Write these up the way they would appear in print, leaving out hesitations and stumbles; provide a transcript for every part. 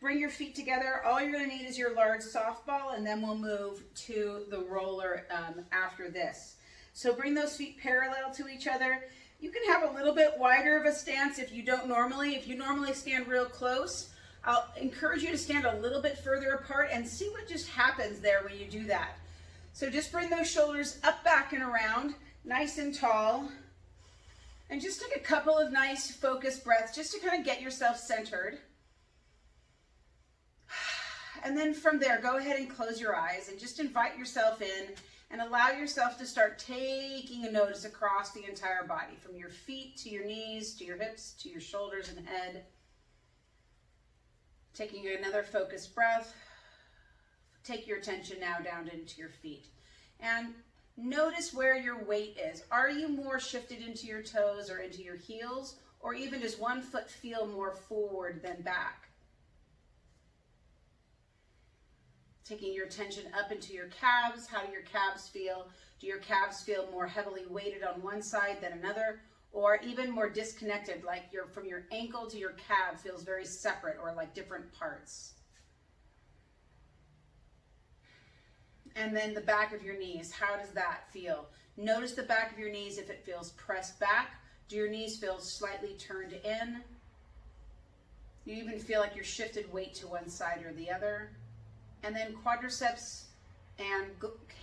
Bring your feet together. All you're going to need is your large softball, and then we'll move to the roller after this. So bring those feet parallel to each other. You can have a little bit wider of a stance if you normally stand real close. I'll encourage you to stand a little bit further apart and see what just happens there when you do that. So just bring those shoulders up, back, and around, nice and tall. And just take a couple of nice focused breaths just to kind of get yourself centered. And then from there, go ahead and close your eyes and just invite yourself in and allow yourself to start taking a notice across the entire body, from your feet to your knees, to your hips, to your shoulders and head. Taking another focused breath. Take your attention now down into your feet. And notice where your weight is. Are you more shifted into your toes or into your heels? Or even does one foot feel more forward than back? Taking your attention up into your calves. How do your calves feel? Do your calves feel more heavily weighted on one side than another? Or even more disconnected, like from your ankle to your calf feels very separate, or like different parts? And then the back of your knees, how does that feel? Notice the back of your knees if it feels pressed back. Do your knees feel slightly turned in? Do you even feel like you're shifted weight to one side or the other? And then quadriceps and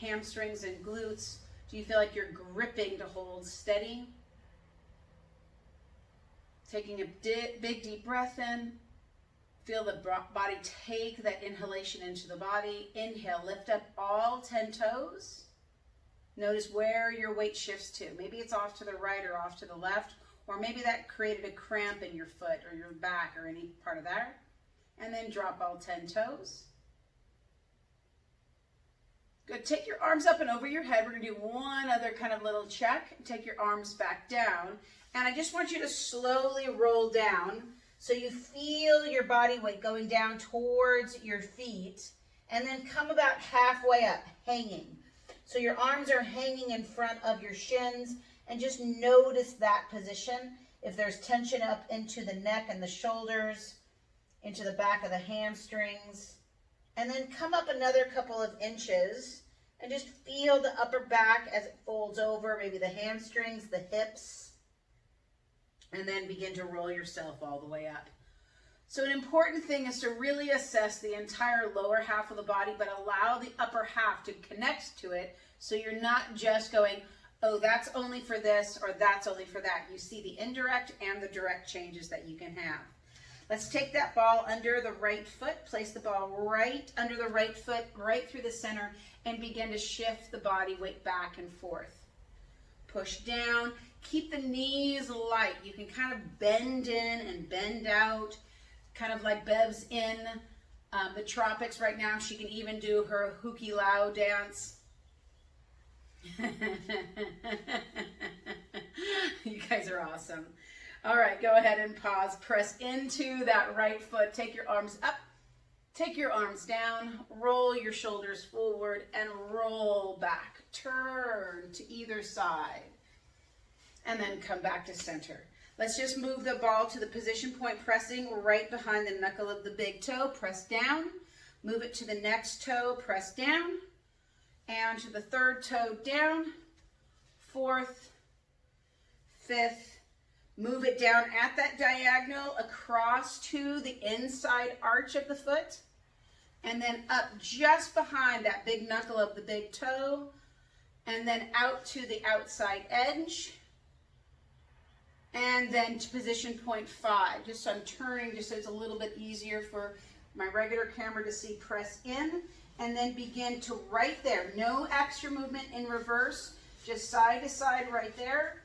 hamstrings and glutes, do you feel like you're gripping to hold steady? Taking a big deep breath in. Feel the body take that inhalation into the body. Inhale, lift up all 10 toes. Notice where your weight shifts to. Maybe it's off to the right or off to the left, or maybe that created a cramp in your foot or your back or any part of that. And then drop all 10 toes. Good. Take your arms up and over your head. We're going to do one other kind of little check. Take your arms back down. And I just want you to slowly roll down so you feel your body weight going down towards your feet. And then come about halfway up, hanging. So your arms are hanging in front of your shins. And just notice that position. If there's tension up into the neck and the shoulders, into the back of the hamstrings. And then come up another couple of inches and just feel the upper back as it folds over, maybe the hamstrings, the hips, and then begin to roll yourself all the way up. So an important thing is to really assess the entire lower half of the body, but allow the upper half to connect to it, so you're not just going, oh, that's only for this or that's only for that. You see the indirect and the direct changes that you can have. Let's take that ball under the right foot, place the ball right under the right foot, right through the center, and begin to shift the body weight back and forth. Push down, keep the knees light. You can kind of bend in and bend out, kind of like Bev's in the tropics right now. She can even do her hooky lao dance. You guys are awesome. All right, go ahead and pause. Press into that right foot. Take your arms up. Take your arms down. Roll your shoulders forward and roll back. Turn to either side. And then come back to center. Let's just move the ball to the position point, pressing right behind the knuckle of the big toe. Press down. Move it to the next toe. Press down. And to the third toe down. Fourth. Fifth. Move it down at that diagonal across to the inside arch of the foot, and then up just behind that big knuckle of the big toe, and then out to the outside edge, and then to position point 5. Just so I'm turning just so it's a little bit easier for my regular camera to see. Press in, and then begin to right there. No extra movement in reverse, just side to side right there.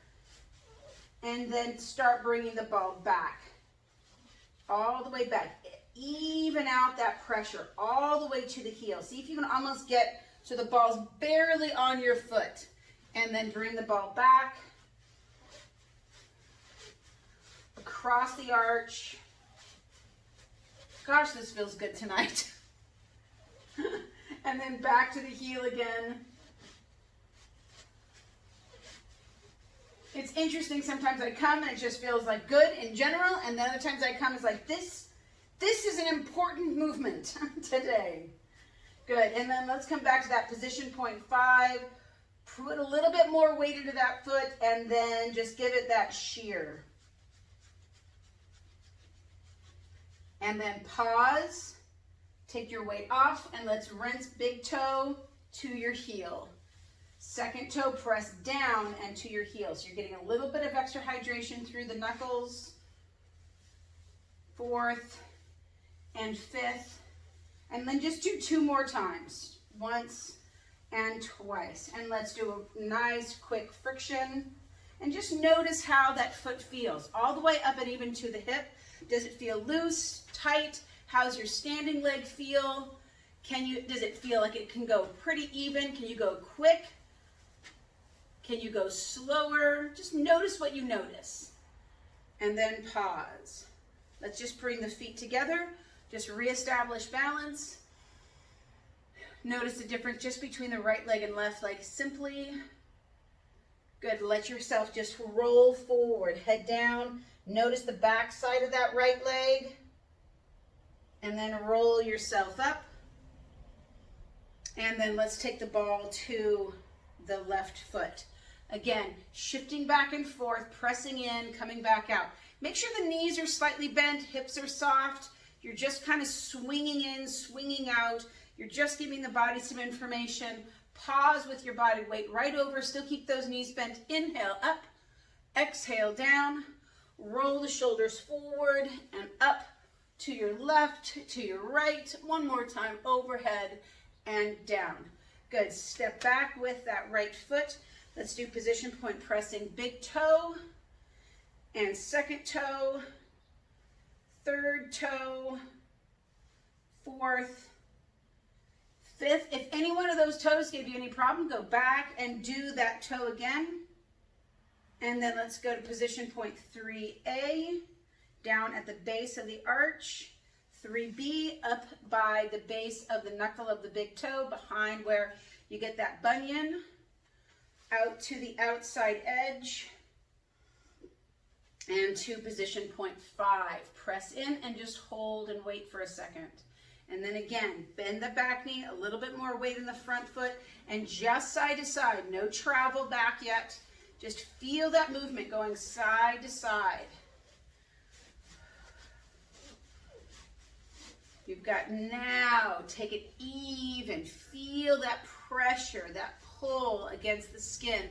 And then start bringing the ball back, all the way back. Even out that pressure all the way to the heel. See if you can almost get so the ball's barely on your foot. And then bring the ball back, across the arch. Gosh, this feels good tonight. And then back to the heel again. It's interesting, sometimes I come and it just feels like good in general, and then other times I come, it's like, this isn't an important movement today. Good, and then let's come back to that position point 5. Put a little bit more weight into that foot and then just give it that shear. And then pause, take your weight off, and let's rinse big toe to your heel. Second toe, press down and to your heel. So you're getting a little bit of extra hydration through the knuckles. Fourth and fifth. And then just do 2 more times. Once and twice. And let's do a nice quick friction. And just notice how that foot feels. All the way up and even to the hip. Does it feel loose, tight? How's your standing leg feel? Does it feel like it can go pretty even? Can you go quick? Can you go slower? Just notice what you notice. And then pause. Let's just bring the feet together. Just reestablish balance. Notice the difference just between the right leg and left leg. Simply. Good. Let yourself just roll forward. Head down. Notice the back side of that right leg. And then roll yourself up. And then let's take the ball to the left foot. Again, shifting back and forth, pressing in, coming back out. Make sure the knees are slightly bent, hips are soft. You're just kind of swinging in, swinging out. You're just giving the body some information. Pause with your body weight right over. Still keep those knees bent. Inhale up, exhale down. Roll the shoulders forward and up to your left, to your right. One more time, overhead and down. Good. Step back with that right foot. Let's do position point pressing. Big toe and second toe, third toe, fourth, fifth. If any one of those toes gave you any problem, go back and do that toe again. And then let's go to position point 3A, down at the base of the arch. 3B, up by the base of the knuckle of the big toe, behind where you get that bunion. Out to the outside edge. And to position point 5. Press in and just hold and wait for a second. And then again, bend the back knee, a little bit more weight in the front foot, and just side to side. No travel back yet. Just feel that movement going side to side. You've got now, take it even. Feel that pressure, that pull against the skin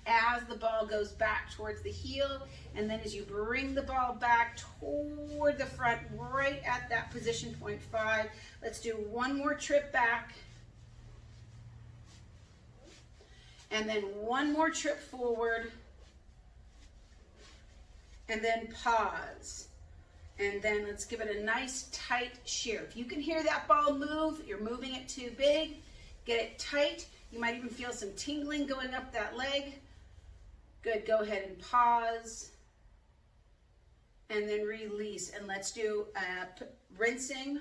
as the ball goes back towards the heel. And then as you bring the ball back toward the front, right at that position point 5, let's do one more trip back. And then one more trip forward. And then pause. And then let's give it a nice tight shear. If you can hear that ball move, you're moving it too big, get it tight. You might even feel some tingling going up that leg. Good, go ahead and pause. And then release. And let's do rinsing,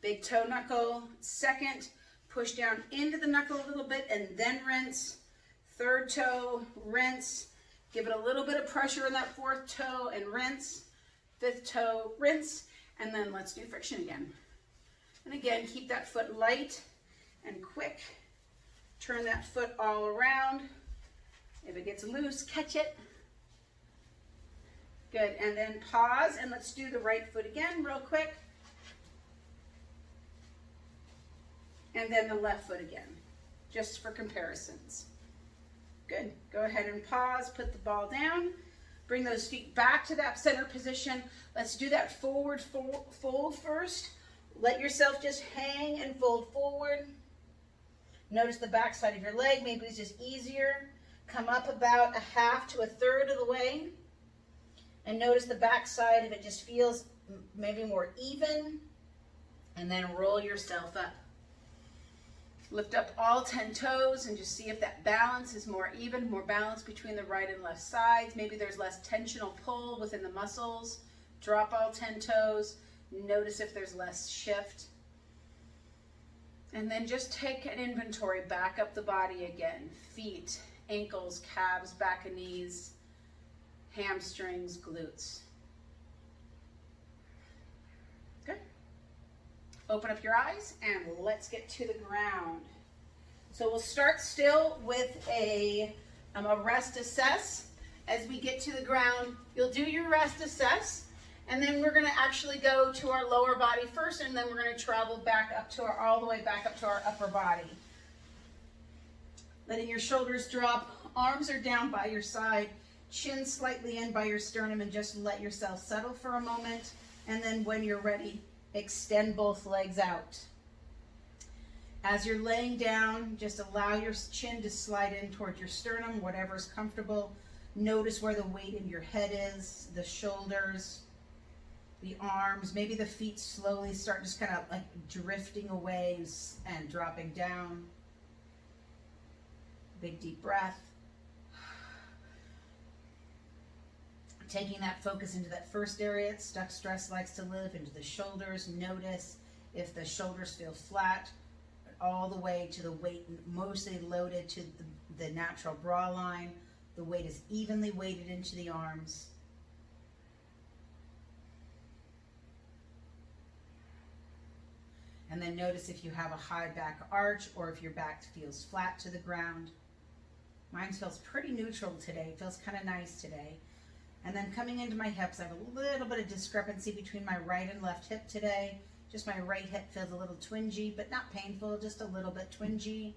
big toe knuckle, second, push down into the knuckle a little bit and then rinse. Third toe, rinse. Give it a little bit of pressure in that fourth toe and rinse. Fifth toe, rinse, and then let's do friction again. And again, keep that foot light and quick. Turn that foot all around. If it gets loose, catch it. Good, and then pause, and let's do the right foot again real quick. And then the left foot again, just for comparisons. Good, go ahead and pause, put the ball down. Bring those feet back to that center position. Let's do that forward fold first. Let yourself just hang and fold forward. Notice the back side of your leg. Maybe it's just easier. Come up about a half to a third of the way. And notice the back side if it just feels maybe more even. And then roll yourself up. Lift up all 10 toes and just see if that balance is more even, more balance between the right and left sides. Maybe there's less tensional pull within the muscles. Drop all 10 toes. Notice if there's less shift. And then just take an inventory. Back up the body again. Feet, ankles, calves, back and knees, hamstrings, glutes. Good. Open up your eyes and let's get to the ground. So we'll start still with a rest assess. As we get to the ground, you'll do your rest assess, and then we're going to actually go to our lower body first, and then we're going to travel back up to all the way back up to our upper body. Letting your shoulders drop, arms are down by your side, chin slightly in by your sternum, and just let yourself settle for a moment. And then when you're ready, extend both legs out. As you're laying down, just allow your chin to slide in toward your sternum, whatever's comfortable. Notice where the weight in your head is, the shoulders, the arms, maybe the feet slowly start just kind of like drifting away and dropping down. Big deep breath. Taking that focus into that first area, stuck stress likes to live, into the shoulders. Notice if the shoulders feel flat, all the way to the weight mostly loaded to the natural bra line. The weight is evenly weighted into the arms. And then notice if you have a high back arch or if your back feels flat to the ground. Mine feels pretty neutral today. It feels kind of nice today. And then coming into my hips, I have a little bit of discrepancy between my right and left hip today. Just my right hip feels a little twingy, but not painful, just a little bit twingy.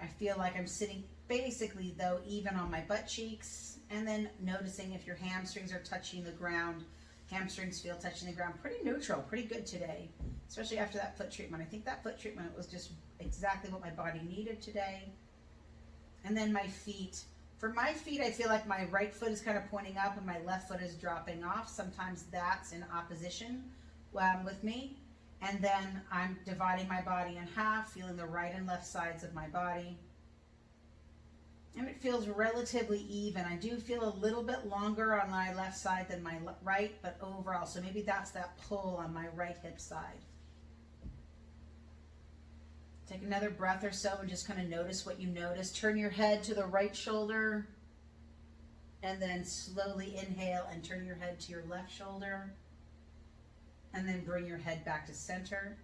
I feel like I'm sitting basically, though, even on my butt cheeks. And then noticing if your hamstrings are touching the ground. Hamstrings feel touching the ground. Pretty neutral, pretty good today, especially after that foot treatment. I think that foot treatment was just exactly what my body needed today. And then my feet. For my feet, I feel like my right foot is kind of pointing up and my left foot is dropping off. Sometimes that's in opposition with me. And then I'm dividing my body in half, feeling the right and left sides of my body. And it feels relatively even. I do feel a little bit longer on my left side than my right, but overall, so maybe that's that pull on my right hip side. Take another breath or so and just kind of notice what you notice. Turn your head to the right shoulder and then slowly inhale and turn your head to your left shoulder. And then bring your head back to center.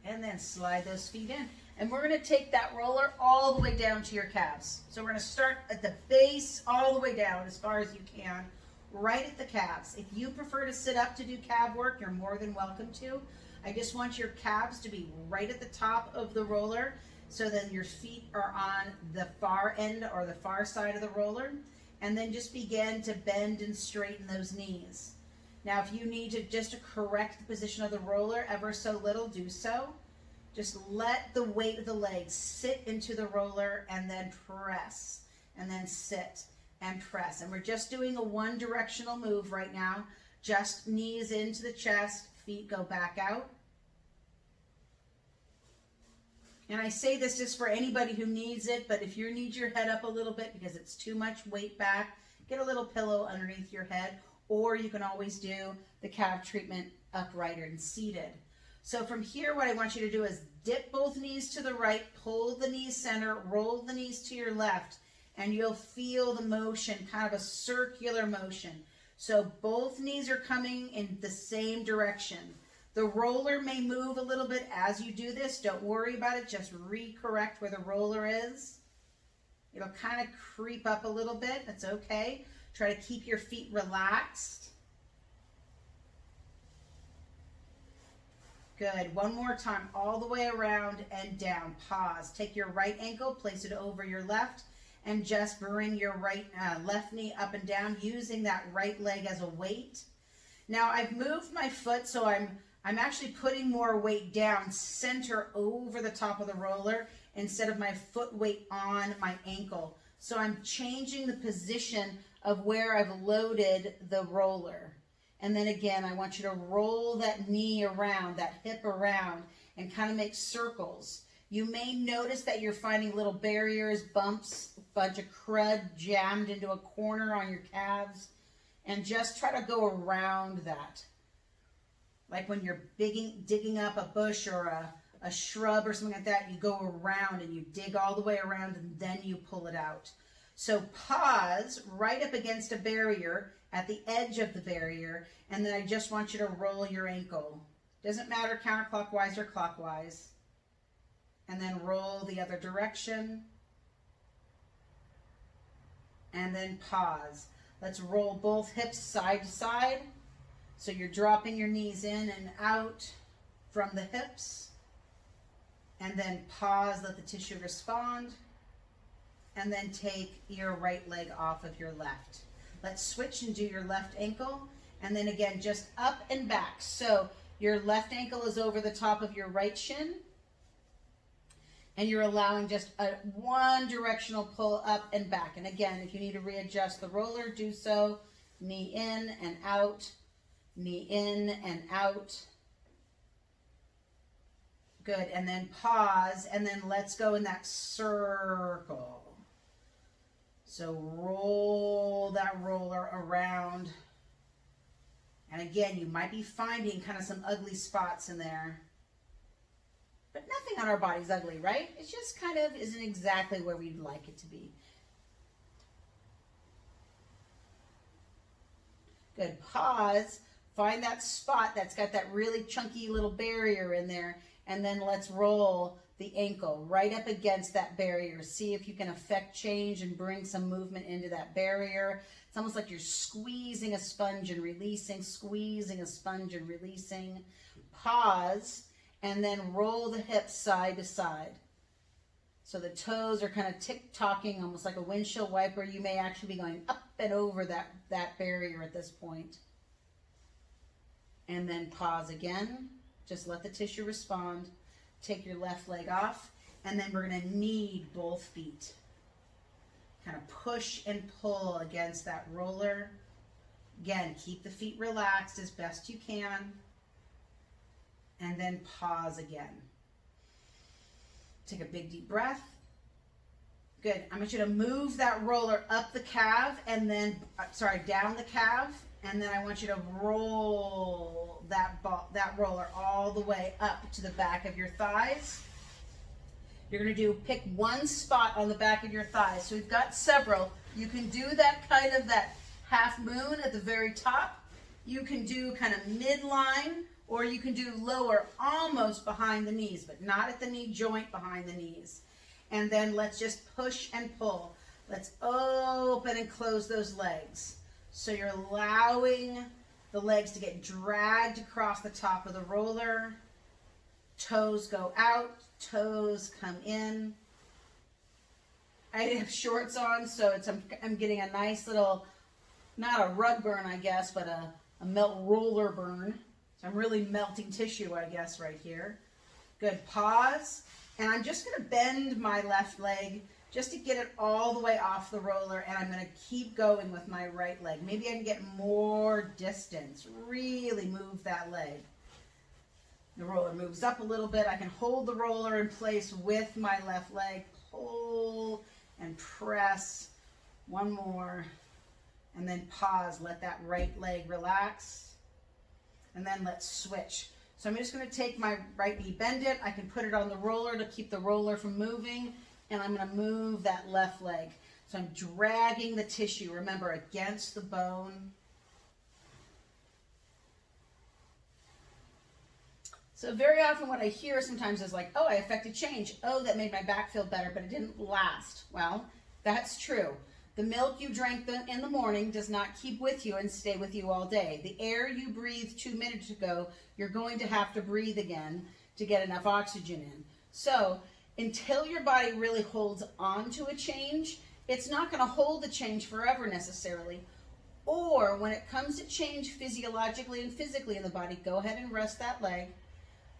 And then slide those feet in. And we're going to take that roller all the way down to your calves. So we're going to start at the base all the way down as far as you can, right at the calves. If you prefer to sit up to do calf work, you're more than welcome to. I just want your calves to be right at the top of the roller so then your feet are on the far end or the far side of the roller. And then just begin to bend and straighten those knees. Now, if you need to just to correct the position of the roller ever so little, do so. Just let the weight of the legs sit into the roller and then press. And then sit and press. And we're just doing a one directional move right now. Just knees into the chest, feet go back out. And I say this just for anybody who needs it, but if you need your head up a little bit because it's too much weight back, get a little pillow underneath your head, or you can always do the calf treatment upright and seated. So from here, what I want you to do is dip both knees to the right, pull the knees center, roll the knees to your left, and you'll feel the motion, kind of a circular motion. So both knees are coming in the same direction. The roller may move a little bit as you do this. Don't worry about it. Just recorrect where the roller is. It'll kind of creep up a little bit. That's okay. Try to keep your feet relaxed. Good. One more time. All the way around and down. Pause. Take your right ankle, place it over your left, and just bring your left knee up and down using that right leg as a weight. Now I've moved my foot, so I'm actually putting more weight down center over the top of the roller instead of my foot weight on my ankle. So I'm changing the position of where I've loaded the roller. And then again, I want you to roll that knee around, that hip around, and kind of make circles. You may notice that you're finding little barriers, bumps, a bunch of crud jammed into a corner on your calves, and just try to go around that. Like when you're digging up a bush or a shrub or something like that, you go around and you dig all the way around and then you pull it out. So pause right up against a barrier at the edge of the barrier, and then I just want you to roll your ankle. Doesn't matter counterclockwise or clockwise. And then roll the other direction. And then pause. Let's roll both hips side to side. So you're dropping your knees in and out from the hips. And then pause, let the tissue respond. And then take your right leg off of your left. Let's switch and do your left ankle. And then again, just up and back. So your left ankle is over the top of your right shin. And you're allowing just a one directional pull up and back. And again, if you need to readjust the roller, do so. Knee in and out, knee in and out. Good, and then pause, and then let's go in that circle. So roll that roller around. And again, you might be finding kind of some ugly spots in there. But nothing on our body's ugly, right? It just kind of isn't exactly where we'd like it to be. Good. Pause. Find that spot that's got that really chunky little barrier in there. And then let's roll the ankle right up against that barrier. See if you can affect change and bring some movement into that barrier. It's almost like you're squeezing a sponge and releasing, squeezing a sponge and releasing. Pause. And then roll the hips side to side. So the toes are kind of tick-tocking, almost like a windshield wiper. You may actually be going up and over that barrier at this point. And then pause again. Just let the tissue respond. Take your left leg off. And then we're going to knead both feet. Kind of push and pull against that roller. Again, keep the feet relaxed as best you can. And then pause again. Take a big deep breath. Good. I want you to move that roller up the calf and then, down the calf. And then I want you to roll that roller all the way up to the back of your thighs. You're going to pick one spot on the back of your thighs. So we've got several. You can do that kind of that half moon at the very top. You can do kind of midline. Or you can do lower, almost behind the knees, but not at the knee joint behind the knees. And then let's just push and pull. Let's open and close those legs. So you're allowing the legs to get dragged across the top of the roller. Toes go out, toes come in. I have shorts on, so I'm getting a nice little, not a rug burn, I guess, but a melt roller burn. I'm really melting tissue, I guess, right here. Good. Pause. And I'm just going to bend my left leg just to get it all the way off the roller. And I'm going to keep going with my right leg. Maybe I can get more distance. Really move that leg. The roller moves up a little bit. I can hold the roller in place with my left leg. Pull and press. One more. And then pause. Let that right leg relax. And then let's switch. So I'm just going to take my right knee, bend it. I can put it on the roller to keep the roller from moving. And I'm going to move that left leg. So I'm dragging the tissue, remember, against the bone. So very often what I hear sometimes is like, oh, I affected change. Oh, that made my back feel better, but it didn't last. Well, that's true. The milk you drank in the morning does not keep with you and stay with you all day. The air you breathed 2 minutes ago, you're going to have to breathe again to get enough oxygen in. So until your body really holds on to a change, it's not going to hold the change forever necessarily. Or when it comes to change physiologically and physically in the body, go ahead and rest that leg.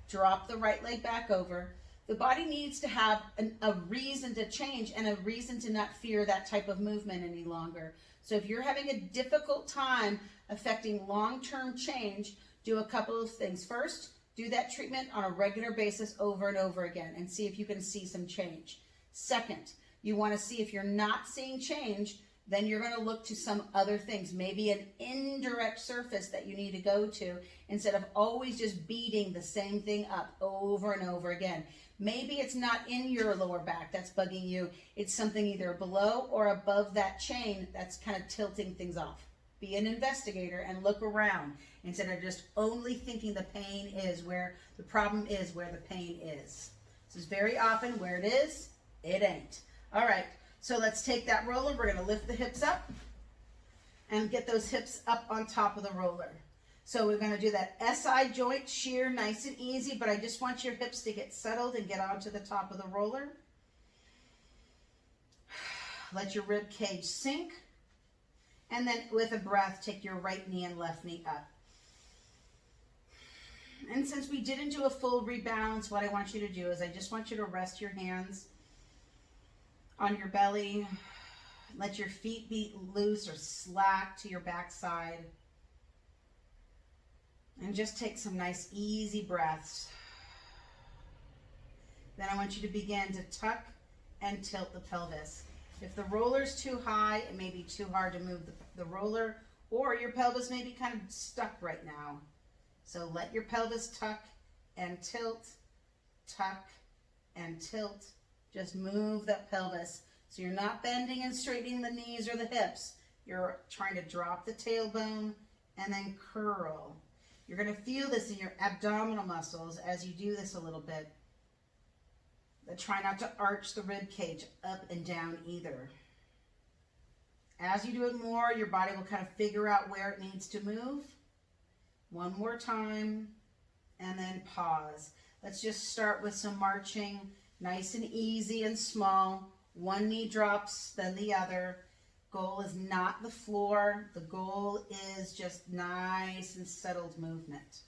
Drop the right leg back over. The body needs to have a reason to change and a reason to not fear that type of movement any longer. So if you're having a difficult time affecting long-term change, do a couple of things. First, do that treatment on a regular basis over and over again and see if you can see some change. Second, you want to see if you're not seeing change, then you're going to look to some other things, maybe an indirect surface that you need to go to instead of always just beating the same thing up over and over again. Maybe it's not in your lower back that's bugging you. It's something either below or above that chain that's kind of tilting things off. Be an investigator and look around instead of just only thinking the pain is where the problem is, where the pain is. This is very often where it is, it ain't. All right, so let's take that roller. We're gonna lift the hips up and get those hips up on top of the roller. So we're gonna do that SI joint shear, nice and easy, but I just want your hips to get settled and get onto the top of the roller. Let your rib cage sink. And then with a breath, take your right knee and left knee up. And since we didn't do a full rebalance, what I want you to do is I just want you to rest your hands on your belly. Let your feet be loose or slack to your backside. And just take some nice, easy breaths. Then I want you to begin to tuck and tilt the pelvis. If the roller's too high, it may be too hard to move the roller, or your pelvis may be kind of stuck right now. So let your pelvis tuck and tilt, tuck and tilt. Just move that pelvis. So you're not bending and straightening the knees or the hips. You're trying to drop the tailbone and then curl. You're going to feel this in your abdominal muscles as you do this a little bit. But try not to arch the rib cage up and down either. As you do it more, your body will kind of figure out where it needs to move. One more time, and then pause. Let's just start with some marching, nice and easy and small. One knee drops, then the other. Goal is not the floor. The goal is just nice and settled movement.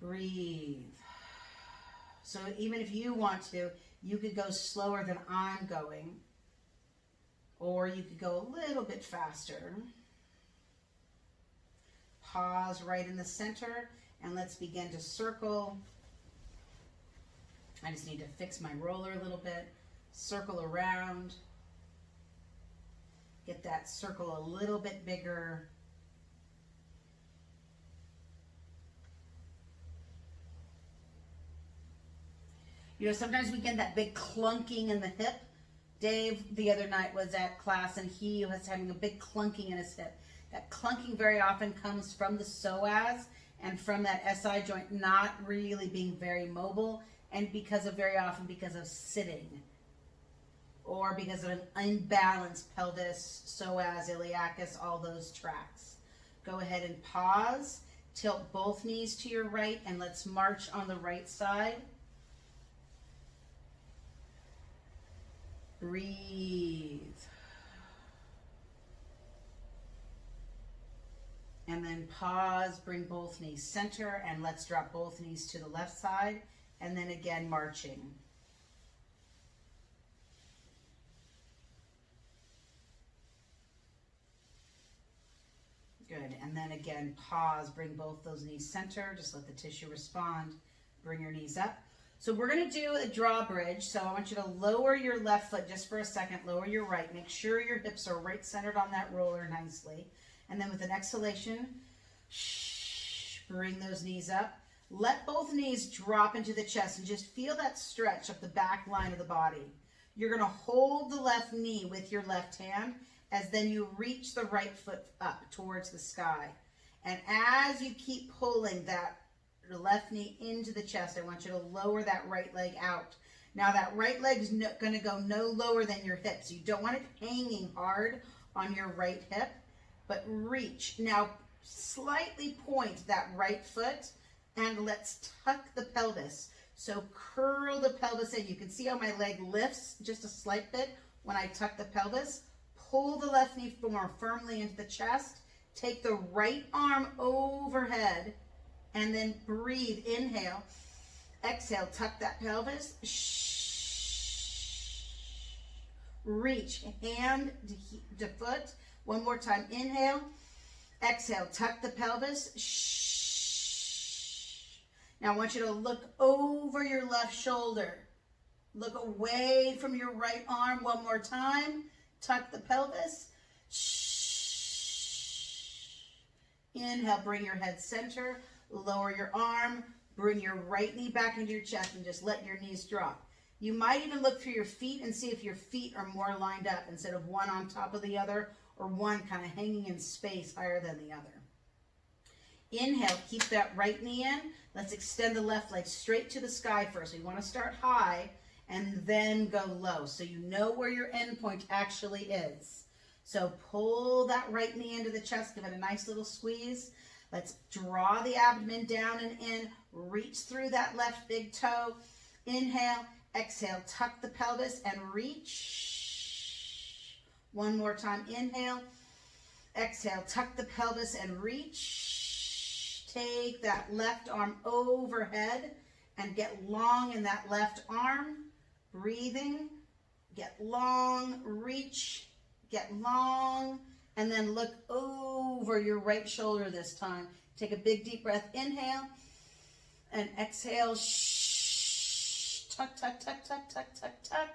Breathe. So even if you want to, you could go slower than I'm going, or you could go a little bit faster. Pause right in the center, and let's begin to circle. I just need to fix my roller a little bit. Circle around. Get that circle a little bit bigger. You know, sometimes we get that big clunking in the hip. Dave, the other night, was at class and he was having a big clunking in his hip. That clunking very often comes from the psoas and from that SI joint not really being very mobile, and very often because of sitting or because of an unbalanced pelvis, psoas, iliacus, all those tracts. Go ahead and pause. Tilt both knees to your right, and let's march on the right side. Breathe. And then pause, bring both knees center, and let's drop both knees to the left side, and then again marching. Good, and then again pause, bring both those knees center, just let the tissue respond. Bring your knees up. So we're going to do a drawbridge. So I want you to lower your left foot just for a second, lower your right. Make sure your hips are right centered on that roller nicely. And then with an exhalation, bring those knees up. Let both knees drop into the chest and just feel that stretch up the back line of the body. You're going to hold the left knee with your left hand as then you reach the right foot up towards the sky. And as you keep pulling that left knee into the chest, I want you to lower that right leg out. Now that right leg is going to go no lower than your hips. You don't want it hanging hard on your right hip, but reach. Now slightly point that right foot and let's tuck the pelvis. So curl the pelvis in. You can see how my leg lifts just a slight bit when I tuck the pelvis. Pull the left knee more firmly into the chest. Take the right arm overhead and then breathe. Inhale. Exhale. Tuck that pelvis. Reach hand to foot. One more time. Inhale. Exhale. Tuck the pelvis. Now I want you to look over your left shoulder. Look away from your right arm. One more time. Tuck the pelvis. Inhale, bring your head center, lower your arm, bring your right knee back into your chest and just let your knees drop. You might even look through your feet and see if your feet are more lined up instead of one on top of the other or one kind of hanging in space higher than the other. Inhale, keep that right knee in. Let's extend the left leg straight to the sky first. We want to start high and then go low, so you know where your end point actually is. So pull that right knee into the chest, give it a nice little squeeze. Let's draw the abdomen down and in, reach through that left big toe. Inhale, exhale, tuck the pelvis and reach. One more time, inhale, exhale, tuck the pelvis and reach. Take that left arm overhead and get long in that left arm. Breathing, get long, reach, get long, and then look over your right shoulder this time. Take a big deep breath, inhale, and exhale, tuck, tuck, tuck, tuck, tuck, tuck, tuck,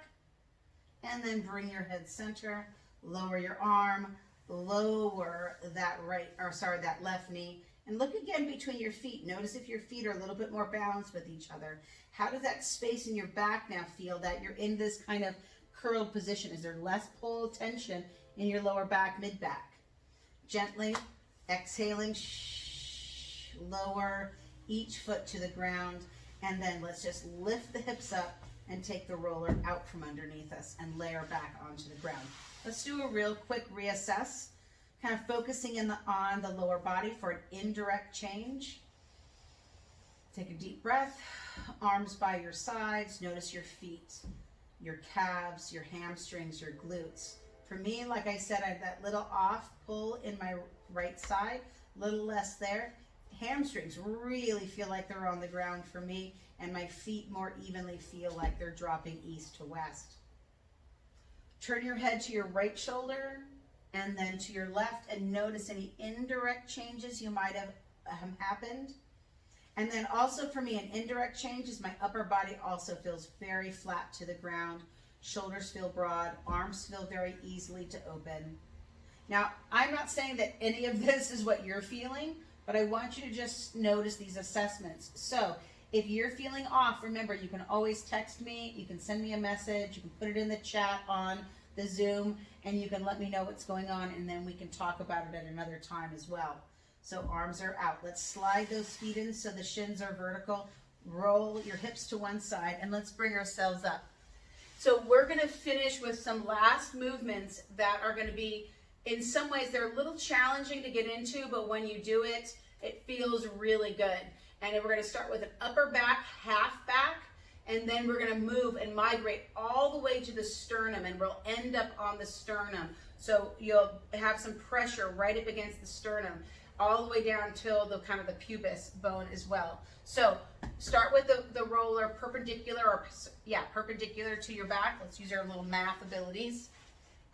and then bring your head center, lower your arm, lower that that left knee, and look again between your feet. Notice if your feet are a little bit more balanced with each other. How does that space in your back now feel that you're in this kind of curled position? Is there less pull tension in your lower back, mid-back? Gently exhaling, lower each foot to the ground, and then let's just lift the hips up and take the roller out from underneath us and layer back onto the ground. Let's do a real quick reassess, kind of focusing on the lower body for an indirect change. Take a deep breath, arms by your sides, notice your feet, your calves, your hamstrings, your glutes. For me, like I said, I have that little off pull in my right side, a little less there. Hamstrings really feel like they're on the ground for me, and my feet more evenly feel like they're dropping east to west. Turn your head to your right shoulder and then to your left, and notice any indirect changes you might have happened. And then also for me, an indirect change is my upper body also feels very flat to the ground. Shoulders feel broad, arms feel very easily to open. Now, I'm not saying that any of this is what you're feeling, but I want you to just notice these assessments. So if you're feeling off, remember, you can always text me, you can send me a message, you can put it in the chat on the Zoom, and you can let me know what's going on, and then we can talk about it at another time as well. So arms are out. Let's slide those feet in so the shins are vertical. Roll your hips to one side, and let's bring ourselves up. So we're going to finish with some last movements that are going to be, in some ways, they're a little challenging to get into, but when you do it, it feels really good. And we're going to start with an upper back, half back, and then we're going to move and migrate all the way to the sternum, and we'll end up on the sternum. So you'll have some pressure right up against the sternum, all the way down till the kind of the pubis bone as well. So start with the roller perpendicular, perpendicular to your back. Let's use our little math abilities.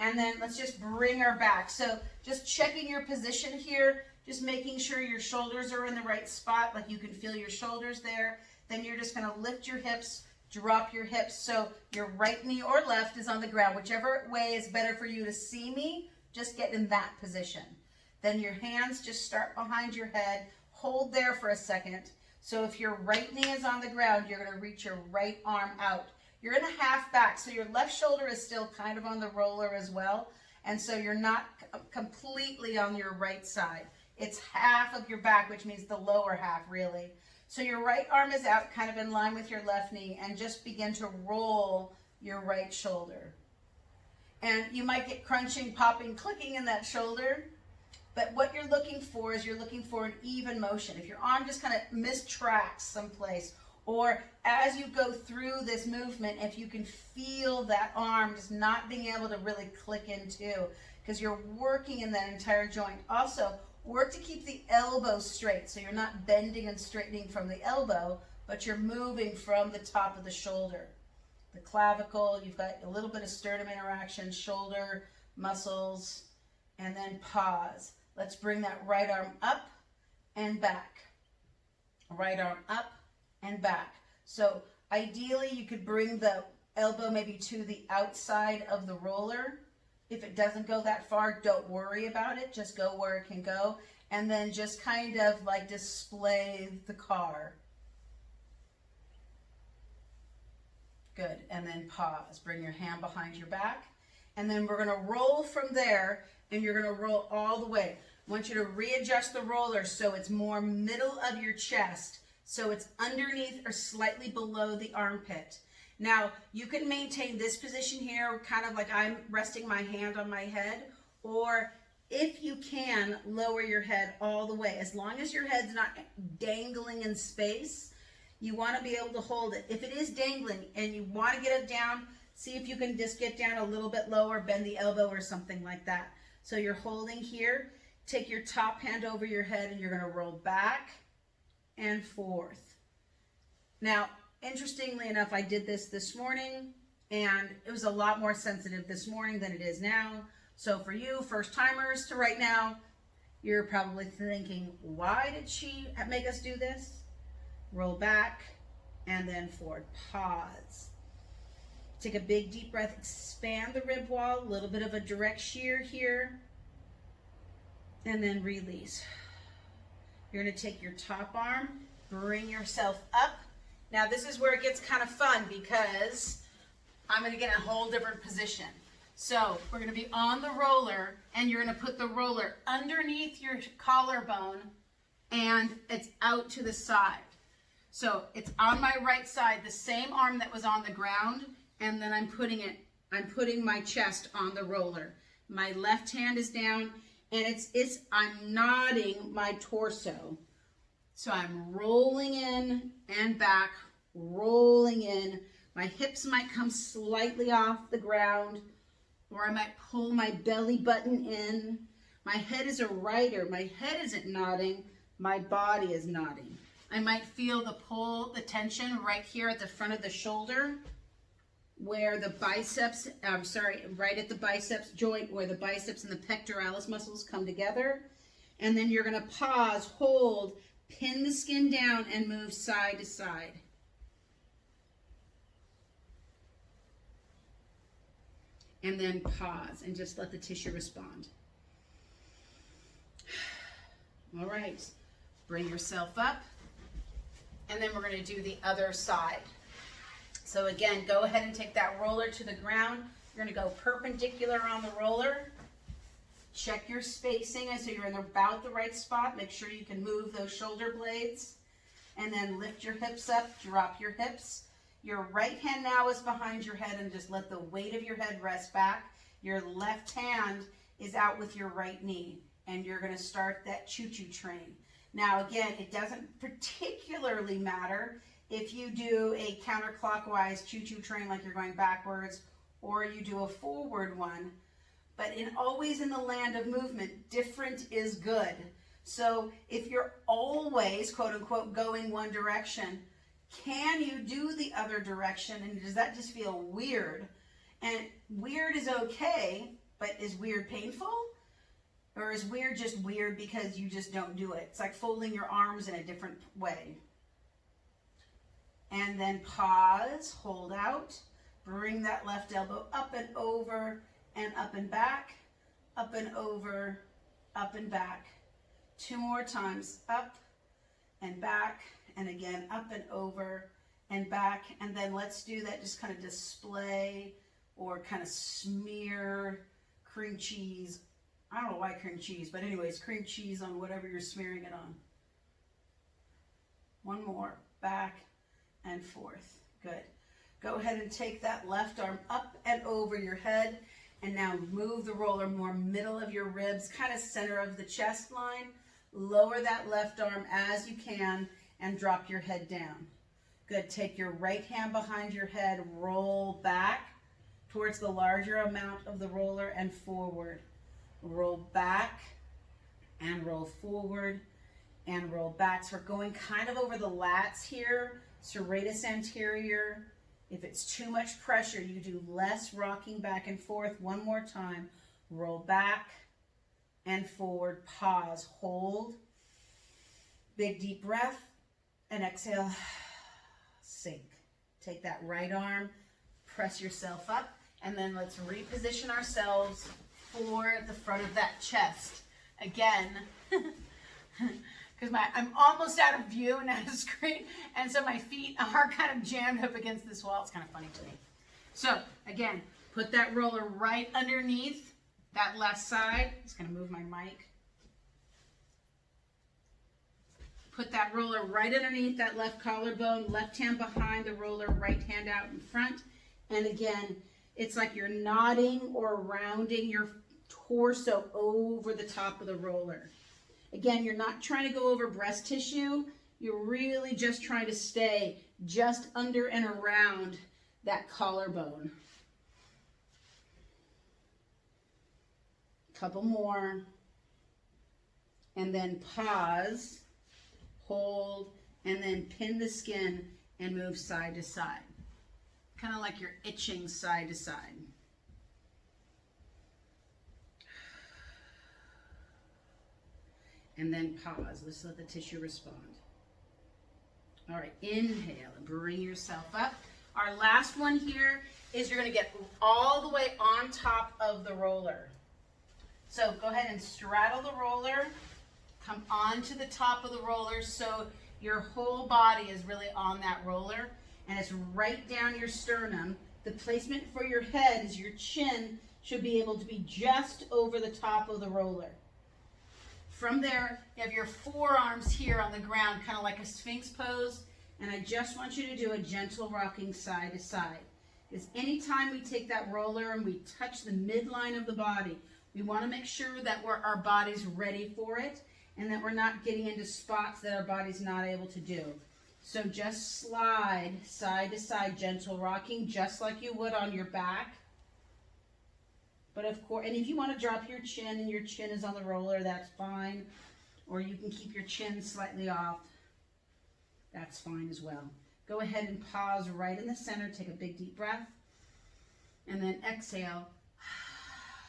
And then let's just bring our back. So just checking your position here, just making sure your shoulders are in the right spot, like you can feel your shoulders there. Then you're just gonna lift your hips, drop your hips. So your right knee or left is on the ground. Whichever way is better for you to see me, just get in that position. Then your hands just start behind your head, hold there for a second. So if your right knee is on the ground, you're gonna reach your right arm out. You're in a half back, so your left shoulder is still kind of on the roller as well. And so you're not completely on your right side. It's half of your back, which means the lower half really. So your right arm is out, kind of in line with your left knee, and just begin to roll your right shoulder. And you might get crunching, popping, clicking in that shoulder. But what you're looking for is you're looking for an even motion. If your arm just kind of mistracks someplace, or as you go through this movement, if you can feel that arm just not being able to really click into, because you're working in that entire joint. Also, work to keep the elbow straight, so you're not bending and straightening from the elbow, but you're moving from the top of the shoulder. The clavicle, you've got a little bit of sternum interaction, shoulder, muscles, and then pause. Let's bring that right arm up and back. Right arm up and back. So ideally you could bring the elbow maybe to the outside of the roller. If it doesn't go that far, don't worry about it. Just go where it can go. And then just kind of like display the car. Good. And then pause. Bring your hand behind your back. And then we're going to roll from there. and you're gonna roll all the way. I want you to readjust the roller so it's more middle of your chest, so it's underneath or slightly below the armpit. Now, you can maintain this position here, kind of like I'm resting my hand on my head, or if you can, lower your head all the way. As long as your head's not dangling in space, you want to be able to hold it. If it is dangling and you want to get it down, see if you can just get down a little bit lower, bend the elbow or something like that. So you're holding here. Take your top hand over your head and you're going to roll back and forth. Now, interestingly enough, I did this morning, and it was a lot more sensitive this morning than it is now. So for you first timers to right now, you're probably thinking, why did she make us do this? Roll back and then forward. Pause. Take a big deep breath. Expand the rib wall. A little bit of a direct shear here. And then release. You're going to take your top arm, bring yourself up. Now this is where it gets kind of fun because I'm going to get in a whole different position. So we're going to be on the roller, and you're going to put the roller underneath your collarbone, and it's out to the side. So it's on my right side, the same arm that was on the ground, and then I'm putting my chest on the roller. My left hand is down, and I'm nodding my torso. So I'm rolling in and back, rolling in. My hips might come slightly off the ground, or I might pull my belly button in. My head is a rider. My head isn't nodding. My body is nodding. I might feel the pull, the tension right here at the front of the shoulder, where the biceps, right at the biceps joint, where the biceps and the pectoralis muscles come together. And then you're going to pause, hold, pin the skin down, and move side to side. And then pause and just let the tissue respond. All right, bring yourself up, and then we're going to do the other side. So again, go ahead and take that roller to the ground. You're going to go perpendicular on the roller. Check your spacing so you're in about the right spot. Make sure you can move those shoulder blades, and then lift your hips up, drop your hips. Your right hand now is behind your head, and just let the weight of your head rest back. Your left hand is out with your right knee, and you're going to start that choo-choo train. Now again, it doesn't particularly matter if you do a counterclockwise choo-choo train like you're going backwards, or you do a forward one, but always in the land of movement, different is good. So if you're always, quote unquote, going one direction, can you do the other direction? And does that just feel weird? And weird is okay, but is weird painful? Or is weird just weird because you just don't do it? It's like folding your arms in a different way. And then pause, hold out, bring that left elbow up and over and up and back, up and over, up and back. 2 more times, up and back. And again, up and over and back. And then let's do that, just kind of display or kind of smear cream cheese. I don't know why cream cheese, but anyways, cream cheese on whatever you're smearing it on. 1 more, back and forth. Good. Go ahead and take that left arm up and over your head, and now move the roller more middle of your ribs, kind of center of the chest line. Lower that left arm as you can, and drop your head down. Good. Take your right hand behind your head, roll back towards the larger amount of the roller and forward. Roll back and roll forward and roll back. So we're going kind of over the lats here, serratus anterior. If it's too much pressure, you do less rocking back and forth. 1 more time. Roll back and forward. Pause. Hold. Big deep breath. And exhale, sink. Take that right arm, press yourself up, and then let's reposition ourselves for the front of that chest. Again, because I'm almost out of view and out of screen, and so my feet are kind of jammed up against this wall. It's kind of funny to me. So again, put that roller right underneath that left side. Just going to move my mic. Put that roller right underneath that left collarbone, left hand behind the roller, right hand out in front. And again, it's like you're nodding or rounding your torso over the top of the roller. Again, you're not trying to go over breast tissue. You're really just trying to stay just under and around that collarbone. Couple more. And then pause, hold, and then pin the skin and move side to side. Kind of like you're itching side to side. And then pause. Let's let the tissue respond. All right, inhale and bring yourself up. Our last one here is you're going to get all the way on top of the roller. So go ahead and straddle the roller. Come onto the top of the roller so your whole body is really on that roller. And it's right down your sternum. The placement for your head is your chin should be able to be just over the top of the roller. From there, you have your forearms here on the ground, kind of like a Sphinx pose. And I just want you to do a gentle rocking side to side. Because anytime we take that roller and we touch the midline of the body, we want to make sure that our body's ready for it and that we're not getting into spots that our body's not able to do. So just slide side to side, gentle rocking, just like you would on your back. But of course, and if you want to drop your chin and your chin is on the roller, that's fine. Or you can keep your chin slightly off. That's fine as well. Go ahead and pause right in the center. Take a big deep breath. And then exhale.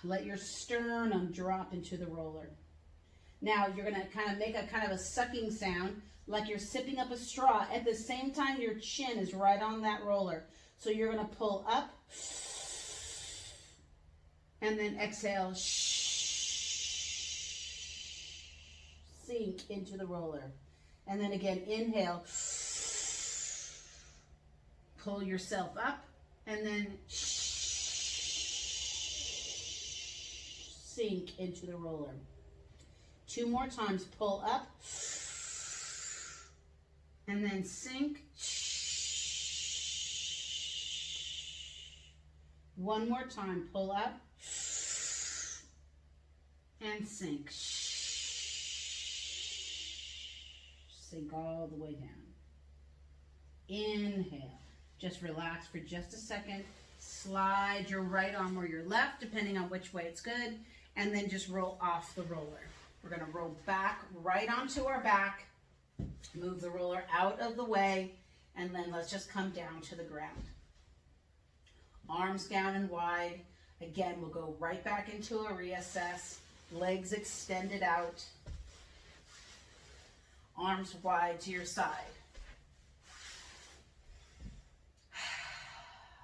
Let your sternum drop into the roller. Now you're going to kind of make a sucking sound like you're sipping up a straw. At the same time, your chin is right on that roller. So you're going to pull up. And then exhale, sink into the roller. And then again, inhale, pull yourself up, and then sink into the roller. 2 more times, pull up, and then sink. 1 more time, pull up, and sink. Sink all the way down. Inhale. Just relax for just a second. Slide your right arm or your left, depending on which way it's good, and then just roll off the roller. We're going to roll back right onto our back, move the roller out of the way, and then let's just come down to the ground. Arms down and wide. Again, we'll go right back into a reassess. Legs extended out. Arms wide to your side.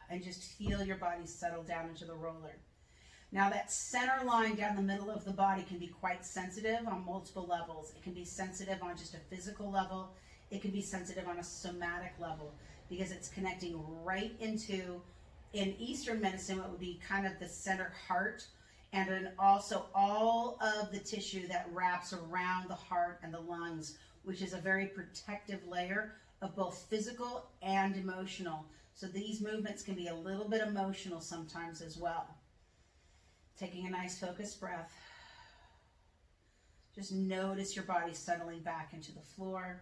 And just feel your body settle down into the roller. Now that center line down the middle of the body can be quite sensitive on multiple levels. It can be sensitive on just a physical level. It can be sensitive on a somatic level because it's connecting right into, in Eastern medicine, what would be kind of the center heart, and then also all of the tissue that wraps around the heart and the lungs, which is a very protective layer of both physical and emotional. So these movements can be a little bit emotional sometimes as well. Taking a nice focused breath. Just notice your body settling back into the floor.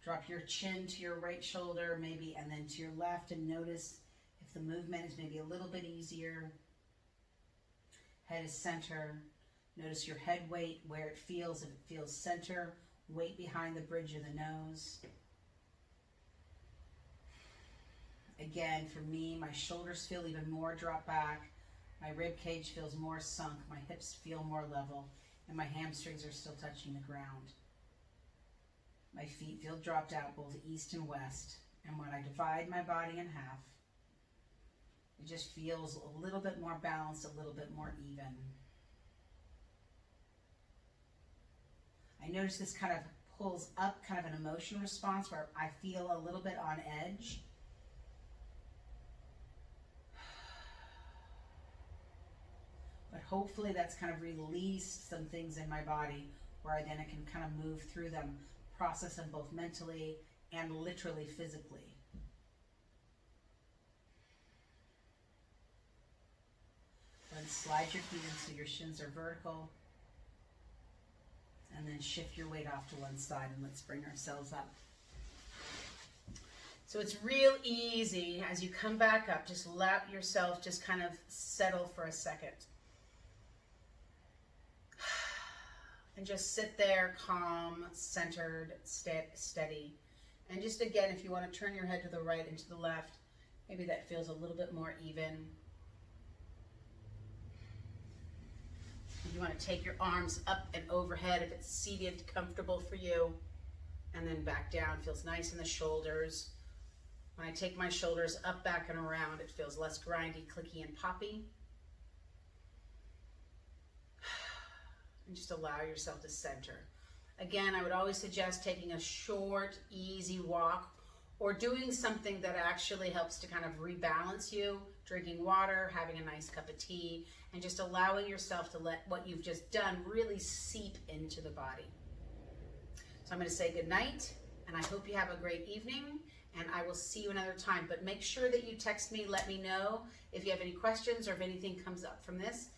Drop your chin to your right shoulder maybe, and then to your left, and notice if the movement is maybe a little bit easier. Head is center. Notice your head weight, where it feels, if it feels center, weight behind the bridge of the nose. Again, for me, my shoulders feel even more drop back. My rib cage feels more sunk. My hips feel more level, and my hamstrings are still touching the ground. My feet feel dropped out both east and west. And when I divide my body in half, it just feels a little bit more balanced, a little bit more even. I notice this kind of pulls up kind of an emotional response where I feel a little bit on edge. hopefully that's kind of released some things in my body where then I can kind of move through them, process them both mentally and literally physically. Then slide your feet in so your shins are vertical. And then shift your weight off to one side, and let's bring ourselves up. So it's real easy as you come back up, just let yourself just kind of settle for a second. And just sit there calm, centered, steady. And just again, if you want to turn your head to the right and to the left, maybe that feels a little bit more even. If you want to take your arms up and overhead, if it's seated, comfortable for you, and then back down, feels nice in the shoulders. When I take my shoulders up, back, and around, it feels less grindy, clicky, and poppy. And just allow yourself to center. Again, I would always suggest taking a short, easy walk or doing something that actually helps to kind of rebalance you, drinking water, having a nice cup of tea, and just allowing yourself to let what you've just done really seep into the body. So I'm going to say good night, and I hope you have a great evening, and I will see you another time. But make sure that you text me, let me know if you have any questions or if anything comes up from this,